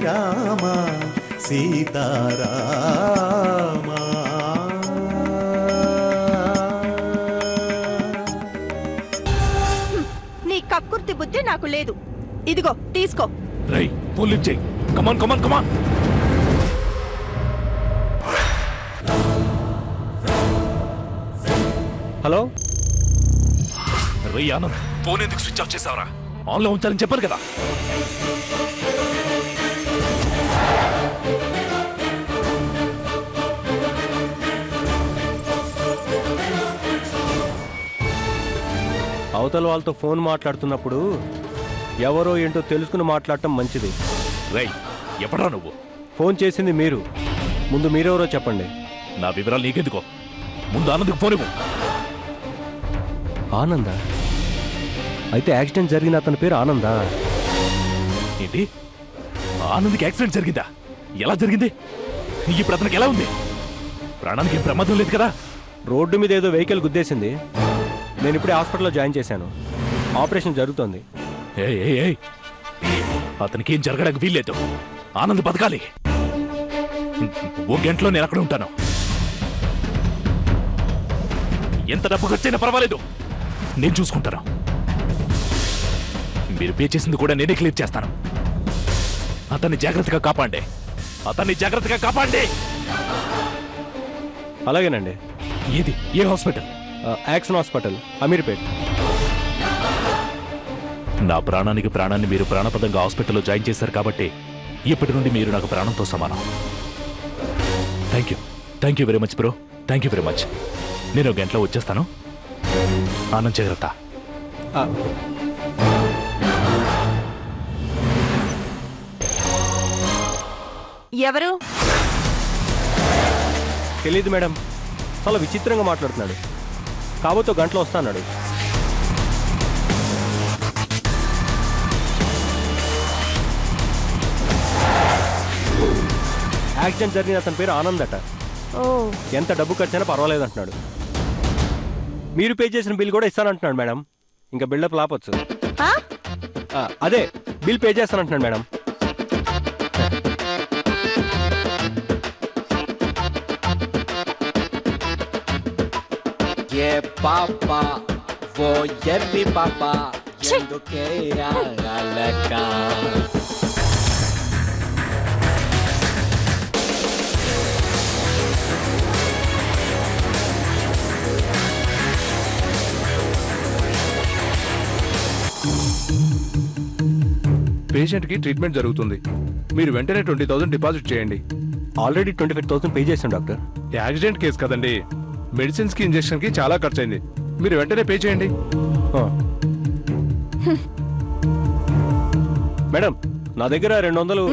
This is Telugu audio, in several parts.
రామ సీతారామ. నీ కక్కుర్తి బుద్ధి నాకు లేదు. ఇదిగో తీసుకో. రై పోలీస్ చెయ్యి. కమాన్ కమాన్ కమాన్. హలో రై ఆనంద్, ఫోన్ ఎందుకు స్విచ్ ఆఫ్ చేసావరా? ఆన్లో ఉంచాలని చెప్పారు కదా. అవతల వాళ్ళతో ఫోన్ మాట్లాడుతున్నప్పుడు ఎవరో ఏంటో తెలుసుకుని మాట్లాడటం మంచిది. రై ఎప్పుడా నువ్వు ఫోన్ చేసింది మీరు, ముందు మీరెవరో చెప్పండి. నా వివరాలు నీకెందుకో, ముందు ఆనంద్కి ఫోన్ ఇవ్వు. ఆనందా? అయితే యాక్సిడెంట్ జరిగిన అతని పేరు ఆనందా? ఏంటి, ఆనంద్కి యాక్సిడెంట్ జరిగిందా? ఎలా జరిగింది? ఇప్పుడు అతనికి ఎలా ఉంది? ప్రాణానికి ఏం ప్రమాదం లేదు కదా? రోడ్డు మీద ఏదో వెహికల్ గుద్దేసింది. నేను ఇప్పుడే హాస్పిటల్లో జాయిన్ చేశాను. ఆపరేషన్ జరుగుతోంది. అతనికి ఏం జరగడానికి వీల్లేదు. ఆనంద్ బతకాలి. ఓ గంటలో నేను అక్కడ ఉంటాను. ఎంత డబ్బు ఖర్చైనా పర్వాలేదు, నేను చూసుకుంటాను. మీరు పే చేసింది కూడా నేనే క్లియర్ చేస్తాను. అతన్ని జాగ్రత్తగా కాపాడండి. అతన్ని జాగ్రత్తగా కాపాడండి. అలాగేనండి. ఏది ఏ హాస్పిటల్? Action hospital, Ameerpet. నా ప్రాణానికి ప్రాణాన్ని మీరు ప్రాణపదంగా హాస్పిటల్లో జాయిన్ చేశారు కాబట్టి ఇప్పటి నుండి మీరు నాకు ప్రాణంతో సమానం. Thank you very much bro. Thank you very much. నేను ఒక గంటలో వచ్చేస్తాను. ఆనంద్ జాగ్రత్త. ఎవరు? తెలీదు మేడం, చాలా విచిత్రంగా మాట్లాడుతున్నాడు. కాబోతో గంటలో వస్తాన్నాడు. యాక్సిడెంట్ జరిగిన అతని పేరు ఆనంద్ అట. ఎంత డబ్బు ఖర్చైనా పర్వాలేదు అంటున్నాడు. మీరు పే చేసిన బిల్ కూడా ఇస్తానంటున్నాడు మేడం. ఇంకా బిల్డప్ లాపొచ్చు. అదే బిల్ పే చేస్తానంటున్నాడు madam. Yeah, papa, voy a mi papá, yendo que haga la cama. పేషెంట్కి ట్రీట్మెంట్ జరుగుతుంది. మీరు వెంటనే 20,000 డిపాజిట్ చేయండి. ఆల్రెడీ 25,000 పే చేశాను డాక్టర్. యాక్సిడెంట్ కేసు కదండి, మెడిసిన్స్కి ఇంజెక్షన్కి చాలా ఖర్చు అయింది. మీరు వెంటనే పే చేయండి. మేడం, నా దగ్గర 200.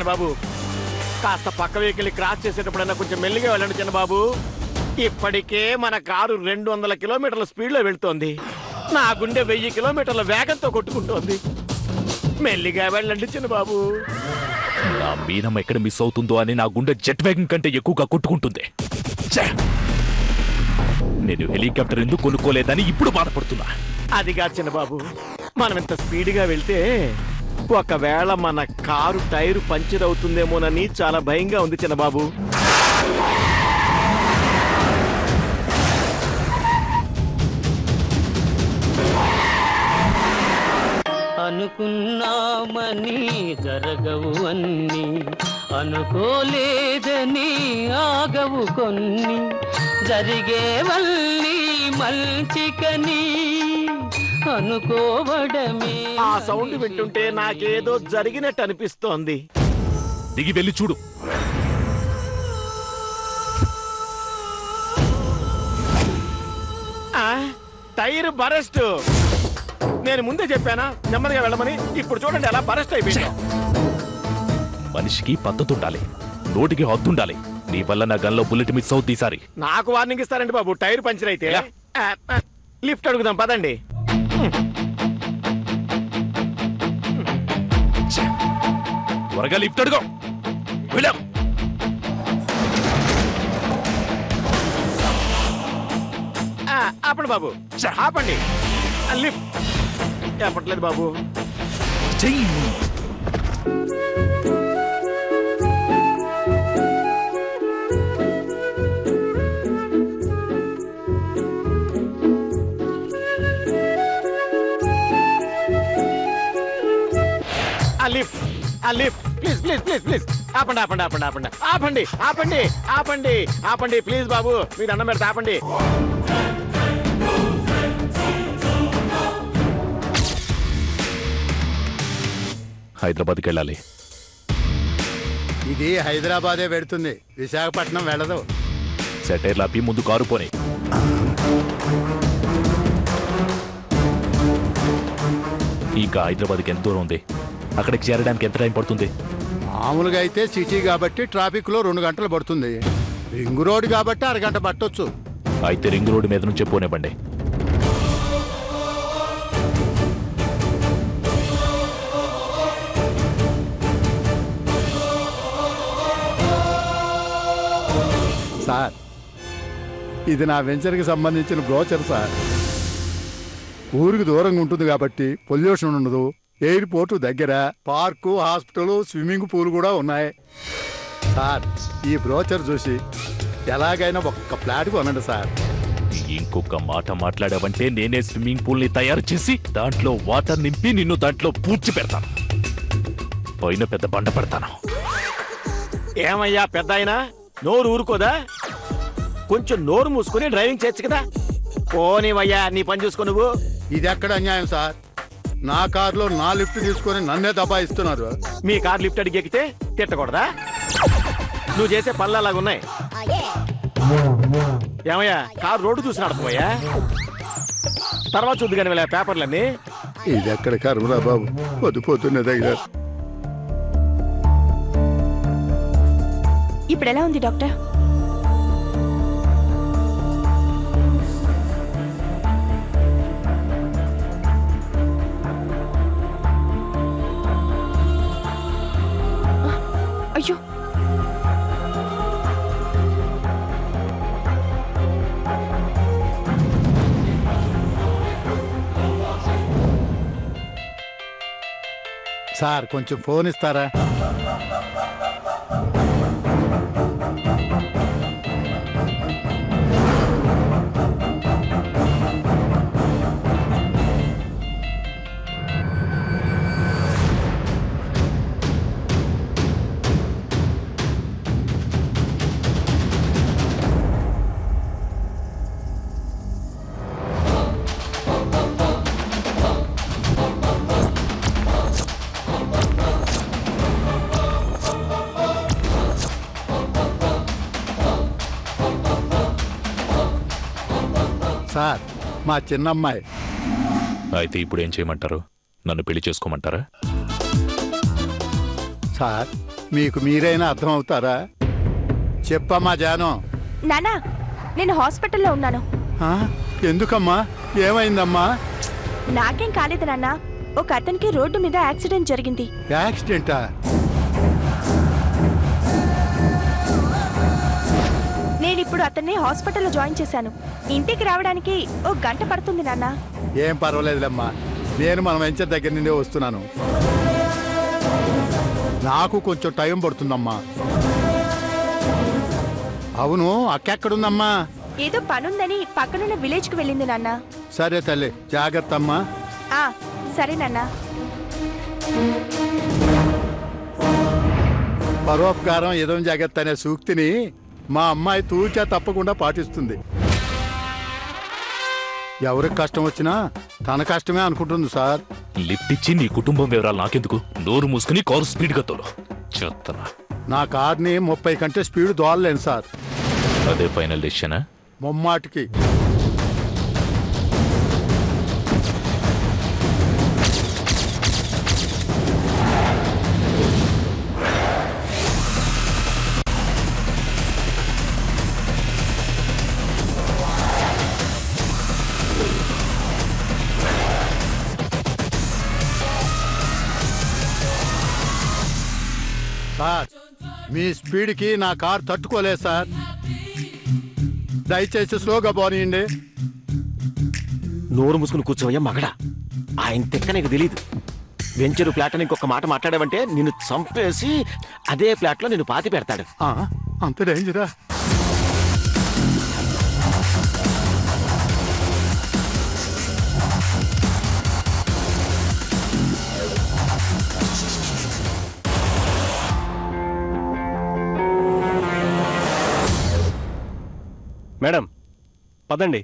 బాబు, కాస్త పక్క వెహికల్ క్రాస్ చేసేటప్పుడైనా కొంచెం మెల్లిగా వెళ్ళండి చిన్నబాబు. ఇప్పటికే మన కారు 200 కిలోమీటర్ల స్పీడ్లో వెళ్తోంది. నా గుండె 1000 కిలోమీటర్ల వేగంతో కొట్టుకుంటోంది. మెల్లిగా వెళ్ళండి చిన్నబాబు. నా మీనమ్మ ఎక్కడ మిస్ అవుతుందో అని నా గుండె జెట్ వేగం కంటే ఎక్కువగా కొట్టుకుంటుంది. నేను హెలికాప్టర్ ఎందుకు కొనుక్కోలేదని ఇప్పుడు బాధపడుతున్నా. అదిగా చిన్నబాబు, మనం ఇంత స్పీడ్గా వెళ్తే ఒకవేళ మన కారు టైరు పంచర్ అవుతుందేమోనని చాలా భయంగా ఉంది చిన్నబాబు. అనుకున్నామని జరగవు అన్ని, అనుకోలేదని ఆగవు కొన్ని, జరిగేవల్లి మంచికని అనుకోవడమే. ఆ సౌండ్ వింటుంటే నాకేదో జరిగినట్టు అనిపిస్తోంది. దిగి వెళ్ళి చూడు. Tyre burst. నేను ముందే చెప్పానా నెమ్మదిగా వెళ్ళమని? ఇప్పుడు చూడండి ఎలా బరస్ట్ అయిపోయిందో. మనిషికి పద్ధతి ఉండాలి, నోటికి హద్దుండాలి. నీ వల్ల నా గన్లో బుల్లెట్ మిస్ అవుద్ది ఈసారి. నాకు వార్నింగ్ ఇస్తారండి బాబు, టైర్ పంచర్ అయితే. ఎలా? లిఫ్ట్ అడుగుదాం పదండి. త్వరగా లిఫ్ట్ అడుగు. వెళ్ళాం. ఆపండి బాబు, ఆపండి. లిఫ్ట్ చెప్పట్లేదు బాబు. చెయ్యి. Lift lift please please please please ఆపండి ఆపండి ఆపండి ఆపండి ఆపండి ఆపండి ఆపండి ఆపండి ప్లీజ్ బాబు, మీరు అన్నం పెడితే ఆపండి. హైదరాబాద్కి వెళ్ళాలి. ఇది హైదరాబాదే పెడుతుంది, విశాఖపట్నం వెళ్ళదు. సెటైర్లు ఆపి ముందు కారు పోనీ. ఇంకా హైదరాబాద్కి ఎంత దూరం ఉంది? అక్కడికి చేరడానికి ఎంత టైం పడుతుంది? మామూలుగా అయితే సిటీ కాబట్టి ట్రాఫిక్ లో 2 గంటలు పడుతుంది. రింగ్ రోడ్ కాబట్టి అరగంట పట్టొచ్చు. అయితే రింగ్ రోడ్డు మీద నుంచే పోనివ్వండి. సార్, ఇది నా వెంచర్కి సంబంధించిన బ్రోచర్ సార్. ఊరికి దూరంగా ఉంటుంది కాబట్టి పొల్యూషన్ ఉండదు. ఎయిర్పోర్ట్ దగ్గర, పార్కు, హాస్పిటల్, స్విమ్మింగ్ పూల్ కూడా ఉన్నాయి. సార్, ఈ బ్రోచర్ చూసి ఎలాగైనా ఒక్క ఫ్లాట్ కొనండి సార్. ఇంకొక మాట మాట్లాడావంటే నేనే స్విమ్మింగ్ పూల్ ని తయారు చేసి దాంట్లో వాటర్ నింపి నిన్ను దాంట్లో పూడ్చి పెడతాను. పైన పెద్ద బండ పెడతాను. ఏమయ్యా పెద్ద అయినా నోరు ఊరుకోదా? కొంచెం నోరు మూసుకుని డ్రైవింగ్ చేయొచ్చు కదా. పోనీవయ్యా, నీ పని చూసుకో నువ్వు. ఇది ఎక్కడ అన్యాయం సార్? నా కారులో నా లిఫ్ట్ తీసుకొని నన్నే దబాయిస్తున్నారు. మీ కార్ లిఫ్ట్ అడిగి ఎక్కితే తిట్టకూడదా? నువ్వు చేసే పనులు అలాగున్నాయి. ఏమయ్యా, కారు రోడ్డు చూసి నడపబోయా? తర్వాత చూద్దు కానీ వెళ్ళా పేపర్లన్నీ. ఇది ఎక్కడ కర్మరా బాబు, పొద్దుపోతున్న దగ్గర. ఇప్పుడు ఎలా ఉంది డాక్టర్? అయ్యో, సార్ కొంచెం ఫోన్ ఇస్తారా? సార్, మా చిన్నమ్మాయి. అయితే ఇప్పుడు ఏం చేయమంటారు? నన్ను పెళ్లి చేసుకోమంటారా? సార్, మీకు మీరైనా అర్థమవుతారా? చెప్పమ్మా జాను. నానా, నేను హాస్పిటల్లో ఉన్నాను. ఆ? ఎందుకమ్మా? ఏమైందమ్మా? నాకేం కాలేదు నాన్న. ఒక అతనికి రోడ్డు మీద యాక్సిడెంట్ జరిగింది. యాక్సిడెంటా? నేను ఇప్పుడు అతన్ని హాస్పిటల్లో జాయిన్ చేశాను. ఇంటికి రావడానికి 1 గంట పడుతుంది నాన్న. ఏం పర్వాలేదులేమ్మా, నేను మన వెంచర్ దగ్గర నుండి వస్తున్నాను. నాకు కొంచెం టైం పడుతుందమ్మా. అవును, అక్కెక్కడుందమ్మా? ఏదో పనుందని పక్కనున్న విలేజ్ కు వెళ్ళింది నాన్న. సరే తల్లి, జాగ్రత్త అమ్మా. ఆ, సరే నాన్న. పరోపకారం ఏదో జాగ్రత్త అనే సూక్తిని మా అమ్మాయి తూచా తప్పకుండా పాటిస్తుంది. ఎవరికి కష్టం వచ్చినా తన కష్టమే అనుకుంటుంది సార్. లిఫ్ట్ ఇచ్చి నీ కుటుంబం వివరాలు నాకెందుకు? నోరు మూసుకుని కారు స్పీడ్గా తోలు. చెత్తనా. నా కార్ని 30 కంటే స్పీడ్ దోలలేను సార్. అదే ఫైనల్ డెసిషనా? ముమ్మాటికి. మీ స్పీడ్కి నా కార్ తట్టుకోలేదు సార్. దయచేసి స్లోగా పోనీయండి. నోరు మూసుకుని కూర్చోవయ్యా మగడా. ఆయన తెక్క నీకు తెలీదు. వెంచరు ఫ్లాట్ అని ఇంకొక మాట మాట్లాడావంటే నిన్ను చంపేసి అదే ఫ్లాట్లో నిన్ను పాతి పెడతాడు. ఆ, అంత డేంజరా? మేడం పదండి,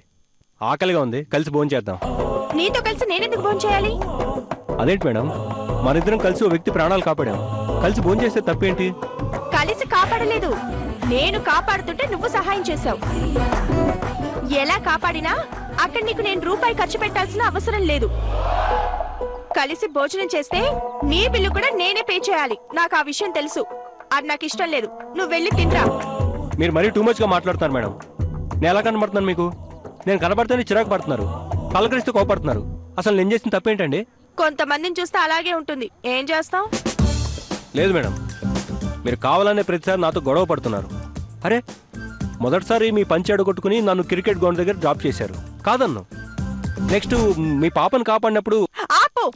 ఆకలిగా ఉంది, కలిసి భోజనం చేద్దాం. నీతో కలిసి నేనెందుకు ఫోన్ చేయాలి? అదేంటి మేడం, మనిద్దరం కలిసి ఓ వ్యక్తి ప్రాణాలు కాపాడాం, కలిసి భోజనం చేస్తే తప్పేంటి? కలిసి కాపాడలేదు, నేను కాపాడుతుంటే నువ్వు సహాయం చేశావు. ఎలా కాపాడినా అక్కడ నీకు నేను రూపాయి ఖర్చు పెట్టాల్సిన అవసరం లేదు. కలిసి భోజనం చేస్తే నీ బిల్లు కూడా నేనే పే చేయాలి. నాకు ఆ విషయం తెలుసు. అది నాకు ఇష్టం లేదు. నువ్వు వెళ్ళి తినరా. మీరు మరీ టూ మచ్గా మాట్లాడుతున్నారు మేడం. నేను ఎలా కనబడుతున్నాను మీకు? నేను కనబడితేనే చిరాకు పడుతున్నారు, పలకరిస్తూ కోపడుతున్నారు. అసలు నేను చేసిన తప్పేంటండి? కొంతమందిని చూస్తే అలాగే ఉంటుంది. ఏం చేస్తావు? లేదు మేడం, మీరు కావాలనే ప్రతిసారి నాతో గొడవ పడుతున్నారు. అరే, మొదటిసారి మీ పంచి అడగొట్టుకుని నన్ను క్రికెట్ గ్రౌండ్ దగ్గర డ్రాప్ చేశారు, కాదన్ను. నెక్స్ట్ మీ పాపను కాపాడినప్పుడు ఆపు.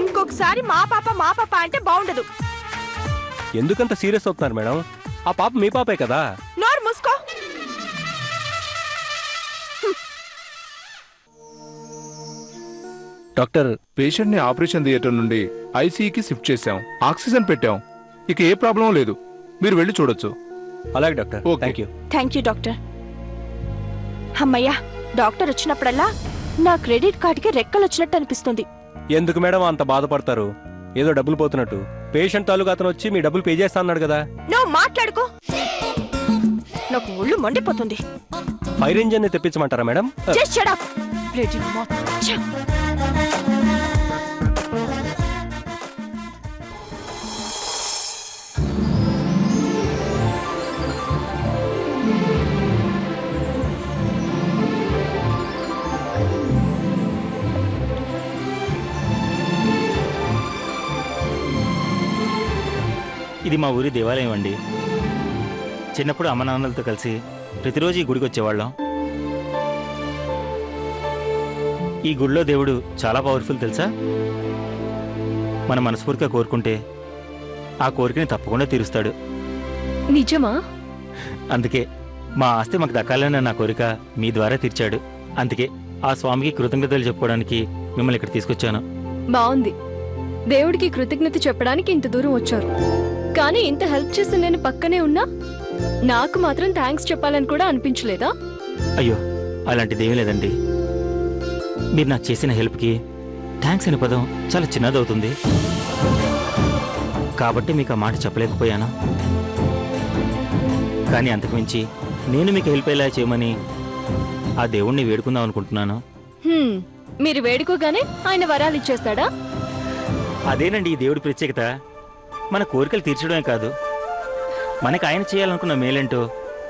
ఇంకొకసారి మా పాప అంటే బాగుండదు. ఎందుకంత సీరియస్ అవుతున్నారు మేడం? ఆ పాప మీ పాపే కదా. నోరు మూసుకో. డాక్టర్, పేషెంట్ ని ఆపరేషన్ థియేటర్ నుండి ఐసీయూకి షిఫ్ట్ చేశాం, ఆక్సిజన్ పెట్టాం. ఇక ఏ ప్రాబ్లం లేదు, మీరు వెళ్ళి చూడొచ్చు. అలాగే doctor. Okay. Thank you. Thank you doctor. అమ్మయ్యా, డాక్టర్ వచ్చినప్పుడల్లా నా క్రెడిట్ కార్డుకి రెక్కలు వచ్చినట్టు అనిపిస్తుంది. ఎందుకు మేడం అంత బాధపడతారు? ఏదో డబ్బులు పోతున్నట్టు. పేషెంట్ తాలూకా అతను వచ్చి మీ డబ్బులు పే చేస్తా అన్నాడు కదా. నువ్వు మాట్లాడుకో, నాకు ఒళ్ళు మండిపోతుంది. ఫైర్ ఇంజన్ ని తెప్పించమంటారా madam? Just shut up. Bloody మొచ్చ. ఇది మా ఊరి దేవాలయం అండి. చిన్నప్పుడు అమ్మ నాన్నలతో కలిసి ప్రతిరోజు ఈ గుడికి వచ్చేవాళ్ళం. ఈ గుడిలో దేవుడు చాలా పవర్ఫుల్ తెలుసా? మన మనస్ఫూర్తిగా కోరుకుంటే ఆ కోరికని తప్పకుండా తీరుస్తాడు. నిజమా? అందుకే మా ఆస్తి మాకు దక్కాలన్న నా కోరిక మీ ద్వారా తీర్చాడు. అందుకే ఆ స్వామికి కృతజ్ఞతలు చెప్పుకోవడానికి మిమ్మల్ని ఇక్కడ తీసుకొచ్చాను. బాగుంది. దేవుడికి కృతజ్ఞత చెప్పడానికి ఇంత దూరం వచ్చారు. కానీ ఇంత హెల్ప్ చేసి నేను పక్కనే ఉన్నా నాకు మాత్రం థ్యాంక్స్ చెప్పాలని కూడా అనిపించలేదా? అయ్యో, అలాంటిదేమీ లేదండి. మీరు నాకు చేసిన హెల్ప్కి థ్యాంక్స్ అనే పదం చాలా చిన్నదవుతుంది కాబట్టి మీకు ఆ మాట చెప్పలేకపోయాను. కానీ అంతకుమించి నేను మీకు హెల్ప్ అయ్యేలా చేయమని ఆ దేవుణ్ణి వేడుకుందాం అనుకుంటున్నాను. మీరు వేడుకోగానే ఆయన వరాలు ఇచ్చేస్తాడా? అదేనండి ఈ దేవుడి ప్రత్యేకత. మన కోరికలు తీర్చడమే కాదు, మనకు ఆయన చేయాలనుకున్న మేలేంటో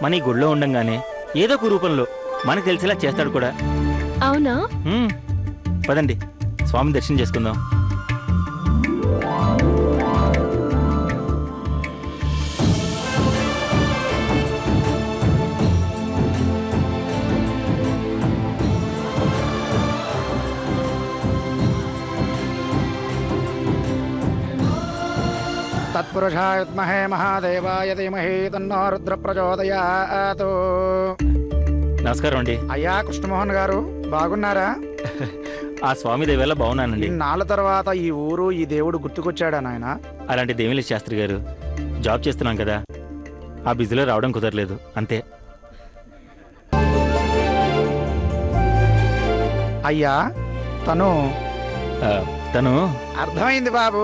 మన ఈ గుడిలో ఉండంగానే ఏదో ఒక రూపంలో మనకు తెలిసేలా చేస్తాడు కూడా. అవునా? పదండి, స్వామిని దర్శనం చేసుకుందాం. తత్పురుషాయ విద్మహే మహాదేవాయ ధీమహి తన్నో రుద్ర ప్రచోదయాత్. నమస్కారం అండి. అయ్యా కృష్ణమోహన్ గారు, బాగున్నారా? ఆ స్వామి దేవేళ బాగున్నానండి. ఇన్నాళ్ళ తర్వాత ఈ ఊరు ఈ దేవుడు గుర్తుకొచ్చాడా నాయన? అలాంటి దేవిలే శాస్త్రి గారు, జాబ్ చేస్తున్నాం కదా, ఆ బిజీలో రావడం కుదరలేదు అంతే. అయ్యా తను తను అర్థమైంది బాబు.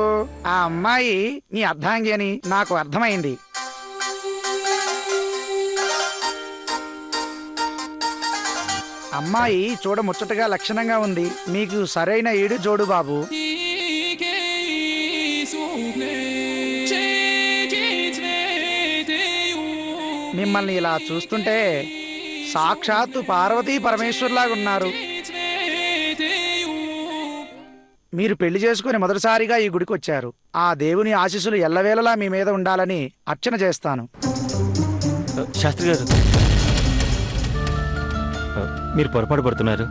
ఆ అమ్మాయి నీ అర్ధాంగి అని నాకు అర్థమైంది. అమ్మాయి చూడ ముచ్చటగా లక్షణంగా ఉంది. మీకు సరైన ఈడు జోడు బాబు. మిమ్మల్ని ఇలా చూస్తుంటే సాక్షాత్తు పార్వతీ పరమేశ్వర్లాగా ఉన్నారు. మీరు పెళ్లి చేసుకుని మొదటిసారిగా ఈ గుడికి వచ్చారు. ఆ దేవుని ఆశీస్సులు ఎల్లవేళలా మీ మీద ఉండాలని అర్చన చేస్తాను. శాస్త్రి గారు, మీరు పొరపాటు పడుతున్నారు.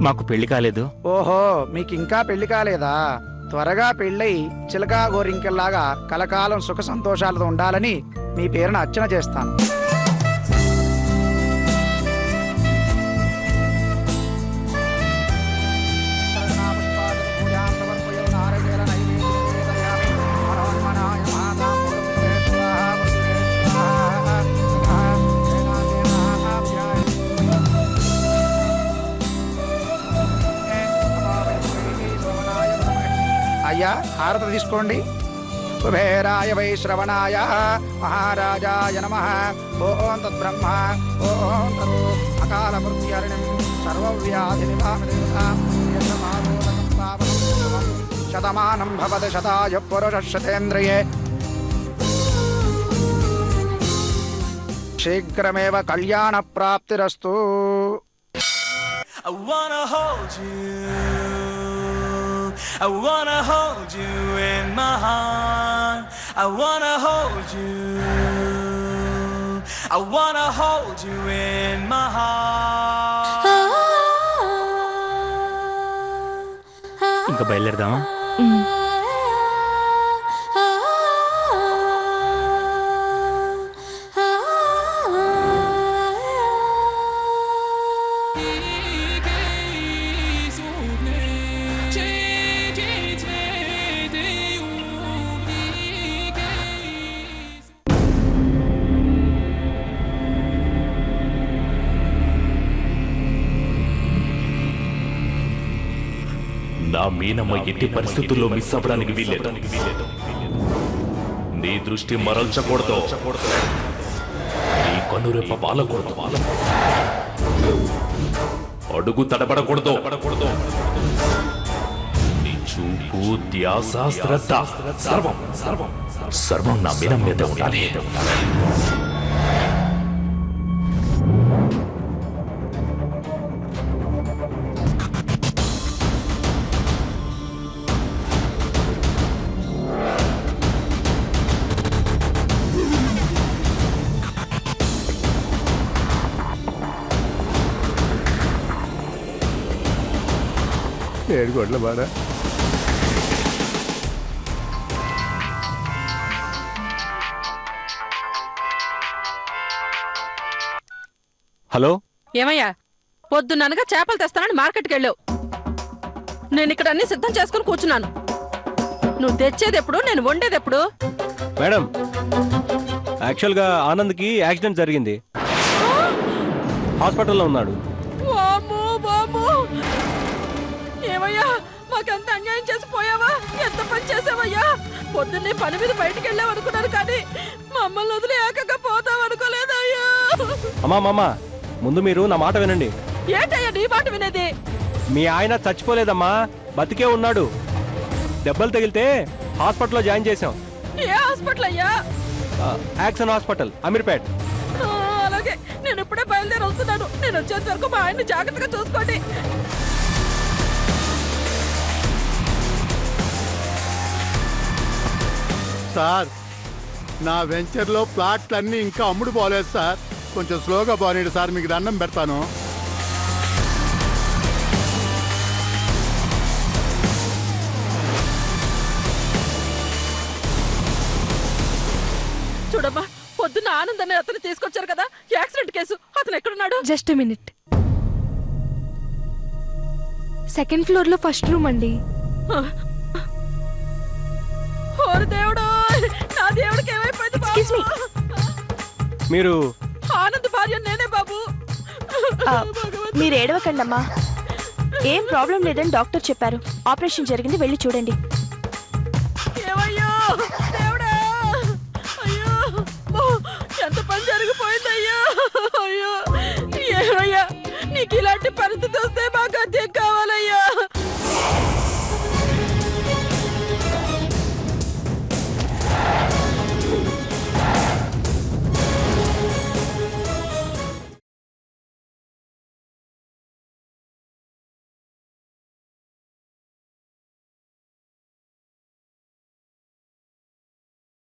మాకు పెళ్లి కాలేదు. ఓహో, మీకు ఇంకా పెళ్లి కాలేదా? త్వరగా పెళ్ళై చిలకా గోరింకెల్లాగా కలకాలం సుఖ సంతోషాలతో ఉండాలని మీ పేరున అర్చన చేస్తాను. అయ్యా, హారతి తీసుకోండి. కుబేరాయ వై శ్రవణాయ మహారాజాయ నమః. ఓం తద్బ్రహ్మ ఓం తద్ అకాల మృత్యుహరిణిం సర్వవ్యాధి నివారణం శతమానం భవతి శతాయ పురుష శతేంద్రియే. శీఘ్రమేవ కళ్యాణ ప్రాప్తిరస్తు. I wanna hold you in my heart. I wanna hold you. I wanna hold you in my heart. ఇంకా బయలుదేరదామా? నా మీనమ్మ ఎట్టి పరిస్థితుల్లో మిస్ అవ్వడానికి వీల్లేదు. నీ దృష్టి మరల్చకూడదు, నీ కన్నురెప్ప వాలకూడదు, అడుగు తడబడకూడదు. నీ చూపు, ధ్యాస, శ్రద్ధ సర్వం నా మీనం మీద ఉండాలి. ఏడుకోట్ల బాడ. హలో, ఏమయ్యా, పొద్దున్ననగా చేపలు తెస్తానని మార్కెట్కి వెళ్ళావు. నేను ఇక్కడ అన్ని సిద్ధం చేసుకుని కూర్చున్నాను. నువ్వు తెచ్చేదెప్పుడు, నేను వండేదెప్పుడు? మేడం, యాక్చువల్గా ఆనంద్కి యాక్సిడెంట్ జరిగింది. హాస్పిటల్లో ఉన్నాడు. ఏమయ్యా, మాకెంత అన్యాయం చేసిపోయావా? ఎంత పని చేసావయ్యా? పొద్దున్నే పని మీద బయటికి వెళ్ళావు అనుకున్నాను, కానీ మమ్మల్ని వదిలి ఏకంగా పోతావు అనుకోలేదయ్యా. అమ్మా, ముందు మీరు నా మాట వినండి. ఏంటయ్యా నీ మాట వినేది? మీ ఆయన చచ్చిపోలేదమ్మా, బతికే ఉన్నాడు. దెబ్బలు తగిలితే హాస్పిటల్లో జాయిన్ చేశాం. ఏ హాస్పిటల్ అయ్యా? Action hospital, Ameerpet. అలాగే, నేను ఇప్పుడే బయలుదేరి వస్తున్నాను. నేను వచ్చేంత వరకు మా ఆయన్ని జాగ్రత్తగా చూసుకోండి. సార్, నా వెంచర్లో ప్లాట్లన్నీ ఇంకా అమ్ముడు పోలేదు సార్. కొంచెం స్లోగా పోనీడు సార్, మీకు దండం పెడతాను. చూడమ్మా, పొద్దున్న ఆనందాన్ని అతను తీసుకొచ్చారు కదా, యాక్సిడెంట్ కేసు. అతను ఎక్కడున్నాడు? Just minute. సెకండ్ ఫ్లోర్ లో ఫస్ట్ రూమ్ అండి. దేవుడు, నా దేవుడికి ఏమైపోయింది బాబు? మీరు ఆనంద్ భార్య నేనే బాబు. మీరు ఏడవకండమ్మా, ఏం ప్రాబ్లం లేదని డాక్టర్ చెప్పారు. ఆపరేషన్ జరిగింది, వెళ్ళి చూడండి.